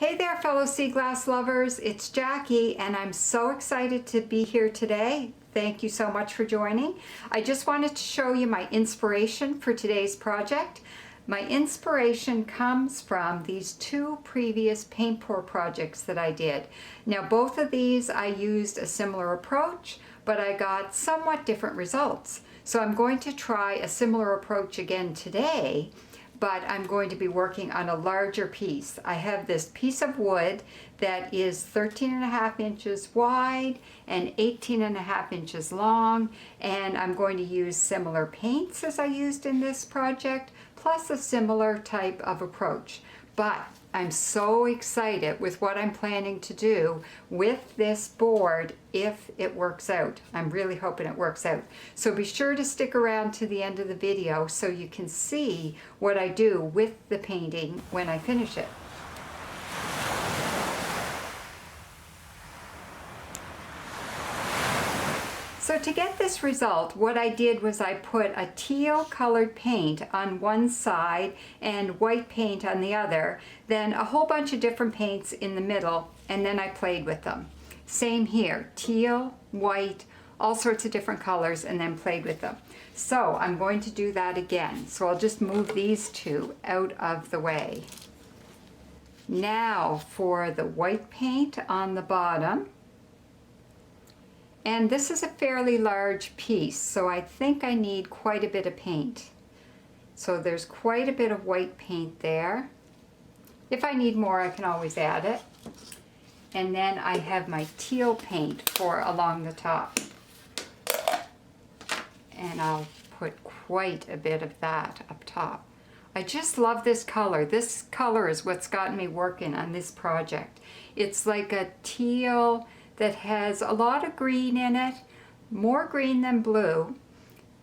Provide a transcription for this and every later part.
Hey there, fellow sea glass lovers. It's Jackie, and I'm so excited to be here today. Thank you so much for joining. I just wanted to show you my inspiration for today's project. My inspiration comes from these two previous paint pour projects that I did. Now, both of these I used a similar approach, but I got somewhat different results. So I'm going to try a similar approach again today, but I'm going to be working on a larger piece. I have this piece of wood that is 13.5 inches wide and 18.5 inches long, and I'm going to use similar paints as I used in this project, plus a similar type of approach. But I'm so excited with what I'm planning to do with this board if it works out. I'm really hoping it works out. So be sure to stick around to the end of the video so you can see what I do with the painting when I finish it. So to get this result, what I did was I put a teal colored paint on one side and white paint on the other, then a whole bunch of different paints in the middle, and then I played with them. Same here, teal, white, all sorts of different colors, and then played with them. So I'm going to do that again. So I'll just move these two out of the way. Now for the white paint on the bottom. And this is a fairly large piece, so I think I need quite a bit of paint. So there's quite a bit of white paint there. If I need more, I can always add it. And then I have my teal paint for along the top. And I'll put quite a bit of that up top. I just love this color. This color is what's gotten me working on this project. It's like a teal that has a lot of green in it, more green than blue,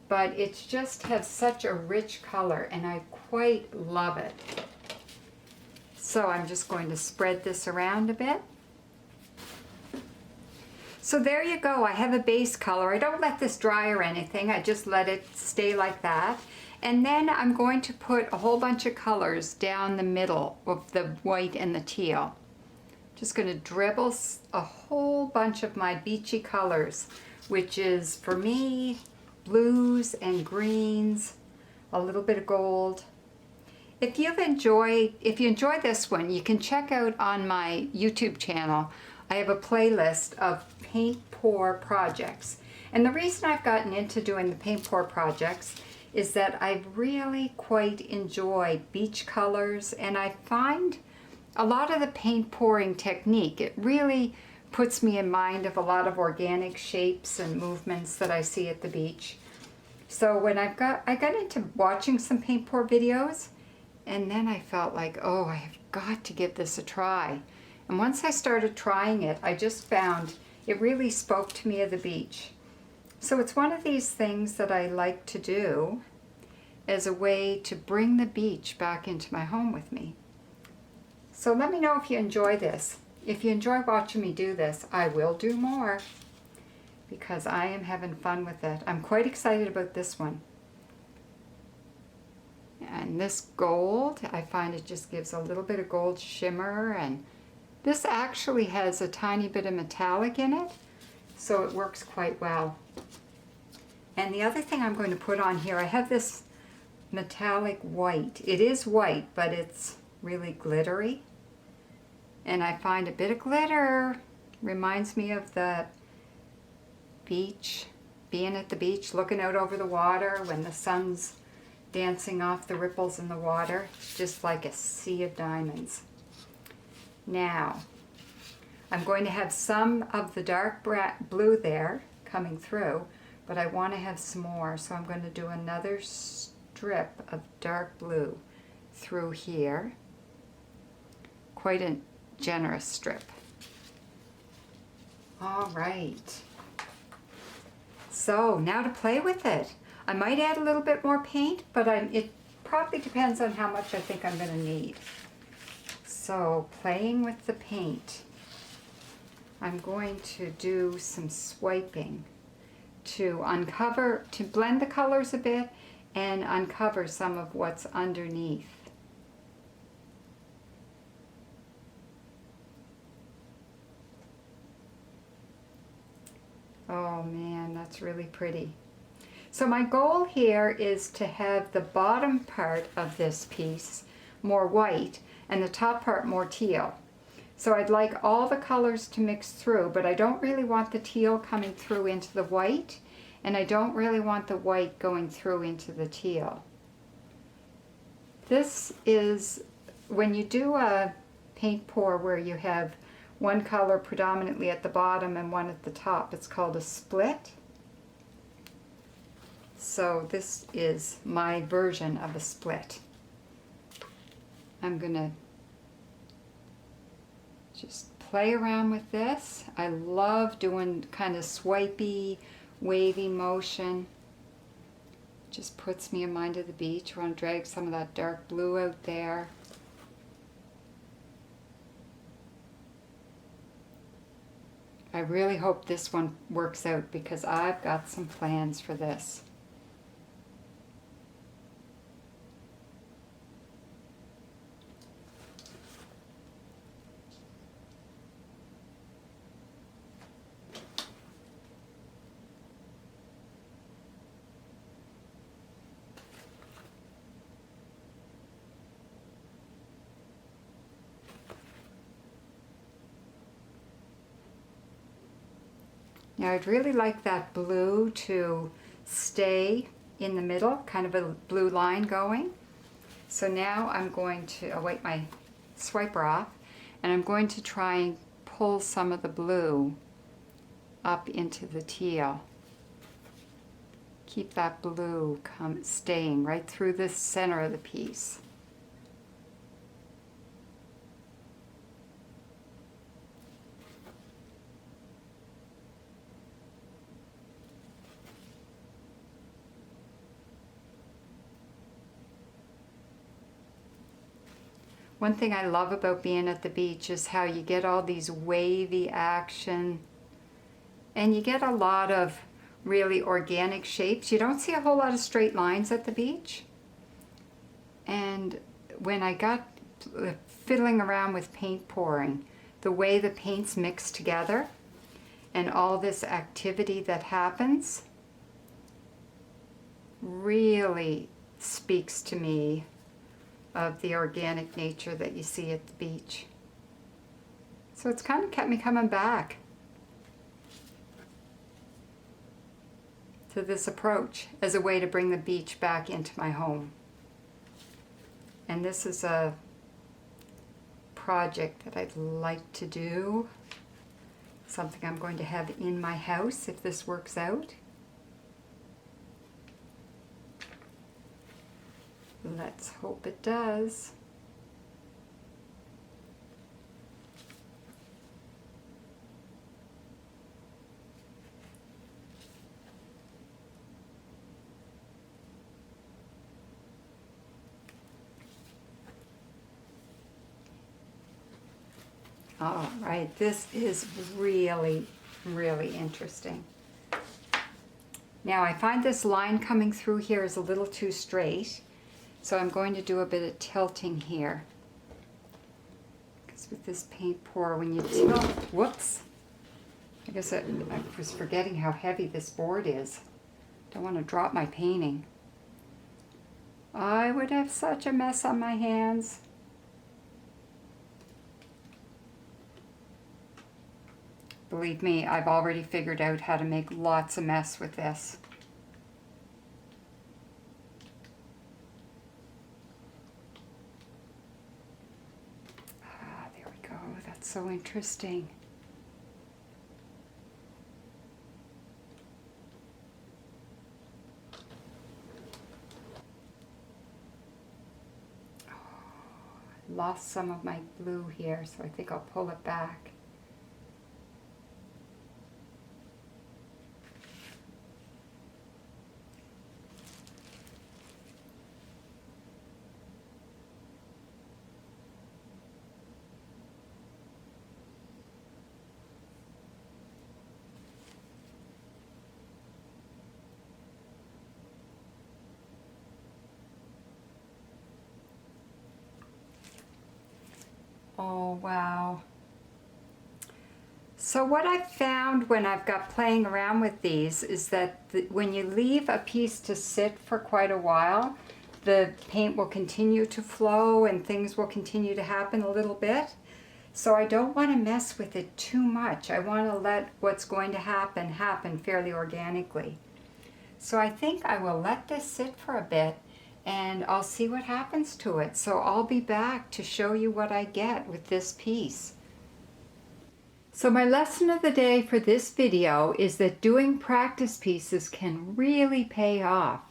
but it just has such a rich color and I quite love it. So I'm just going to spread this around a bit. So there you go, I have a base color. I don't let this dry or anything, I just let it stay like that. And then I'm going to put a whole bunch of colors down the middle of the white and the teal. Just going to dribble a whole bunch of my beachy colors, which is for me blues and greens, a little bit of gold. If you enjoy this one, you can check out on my YouTube channel. I have a playlist of paint pour projects. And the reason I've gotten into doing the paint pour projects is that I really quite enjoy beach colors, and I find a lot of the paint pouring technique, it really puts me in mind of a lot of organic shapes and movements that I see at the beach. So when I got into watching some paint pour videos, and then I felt like, oh, I have got to give this a try. And once I started trying it, I just found it really spoke to me of the beach. So it's one of these things that I like to do as a way to bring the beach back into my home with me. So let me know if you enjoy this. If you enjoy watching me do this, I will do more because I am having fun with it. I'm quite excited about this one. And this gold, I find it just gives a little bit of gold shimmer, and this actually has a tiny bit of metallic in it, so it works quite well. And the other thing I'm going to put on here, I have this metallic white. It is white, but it's really glittery, and I find a bit of glitter reminds me of the beach, being at the beach looking out over the water when the sun's dancing off the ripples in the water, just like a sea of diamonds. Now I'm going to have some of the dark blue there coming through, but I want to have some more, so I'm going to do another strip of dark blue through here. Quite a generous strip. All right. So now to play with it. I might add a little bit more paint, but it probably depends on how much I think I'm going to need. So playing with the paint, I'm going to do some swiping to blend the colors a bit and uncover some of what's underneath. Oh man, that's really pretty. So my goal here is to have the bottom part of this piece more white and the top part more teal. So I'd like all the colors to mix through, but I don't really want the teal coming through into the white, and I don't really want the white going through into the teal. This is, when you do a paint pour where you have one color predominantly at the bottom and one at the top, it's called a split. So this is my version of a split. I'm gonna just play around with this. I love doing kind of swipey, wavy motion. Just puts me in mind of the beach. I want to drag some of that dark blue out there. I really hope this one works out because I've got some plans for this. Now I'd really like that blue to stay in the middle, kind of a blue line going. So now I'm going to, I'll wipe my swiper off, and I'm going to try and pull some of the blue up into the teal. Keep that blue staying right through the center of the piece. One thing I love about being at the beach is how you get all these wavy action, and you get a lot of really organic shapes. You don't see a whole lot of straight lines at the beach. And when I got fiddling around with paint pouring, the way the paints mix together and all this activity that happens really speaks to me of the organic nature that you see at the beach. So it's kind of kept me coming back to this approach as a way to bring the beach back into my home. And this is a project that I'd like to do, something I'm going to have in my house if this works out. Let's hope it does. All right, this is really, really interesting. Now I find this line coming through here is a little too straight. So I'm going to do a bit of tilting here. Because with this paint pour, when you tilt, whoops. I guess I was forgetting how heavy this board is. Don't want to drop my painting. I would have such a mess on my hands. Believe me, I've already figured out how to make lots of mess with this. That's so interesting. Oh, I lost some of my blue here, so I think I'll pull it back. Oh, wow. So what I've found when I've got playing around with these is that when you leave a piece to sit for quite a while, the paint will continue to flow and things will continue to happen a little bit. So I don't want to mess with it too much. I want to let what's going to happen fairly organically. So I think I will let this sit for a bit and I'll see what happens to it. So I'll be back to show you what I get with this piece. So my lesson of the day for this video is that doing practice pieces can really pay off.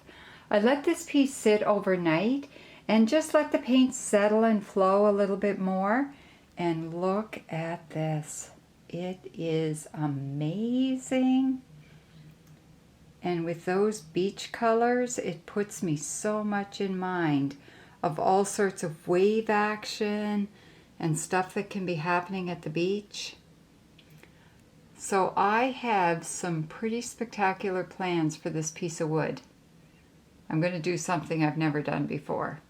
I let this piece sit overnight and just let the paint settle and flow a little bit more. And look at this. It is amazing. And with those beach colors, it puts me so much in mind of all sorts of wave action and stuff that can be happening at the beach. So I have some pretty spectacular plans for this piece of wood. I'm going to do something I've never done before.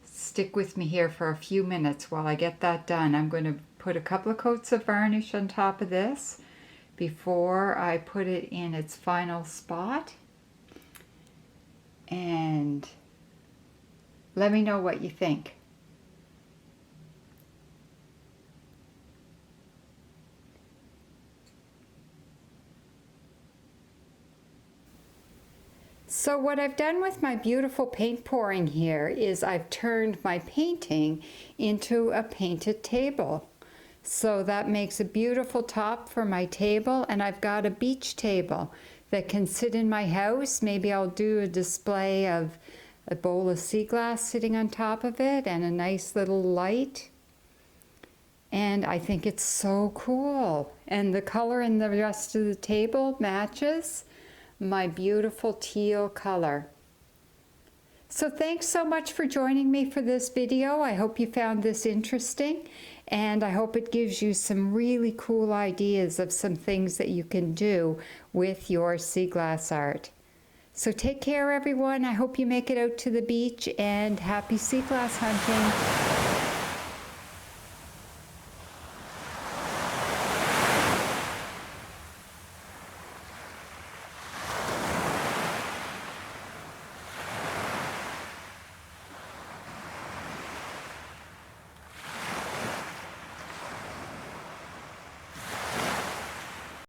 Stick with me here for a few minutes while I get that done. I'm going to put a couple of coats of varnish on top of this before I put it in its final spot. And let me know what you think. So what I've done with my beautiful paint pouring here is I've turned my painting into a painted table. So that makes a beautiful top for my table, and I've got a beach table that can sit in my house. Maybe I'll do a display of a bowl of sea glass sitting on top of it and a nice little light. And I think it's so cool. And the color in the rest of the table matches my beautiful teal color. So thanks so much for joining me for this video. I hope you found this interesting, and I hope it gives you some really cool ideas of some things that you can do with your sea glass art. So take care, everyone. I hope you make it out to the beach, and happy sea glass hunting.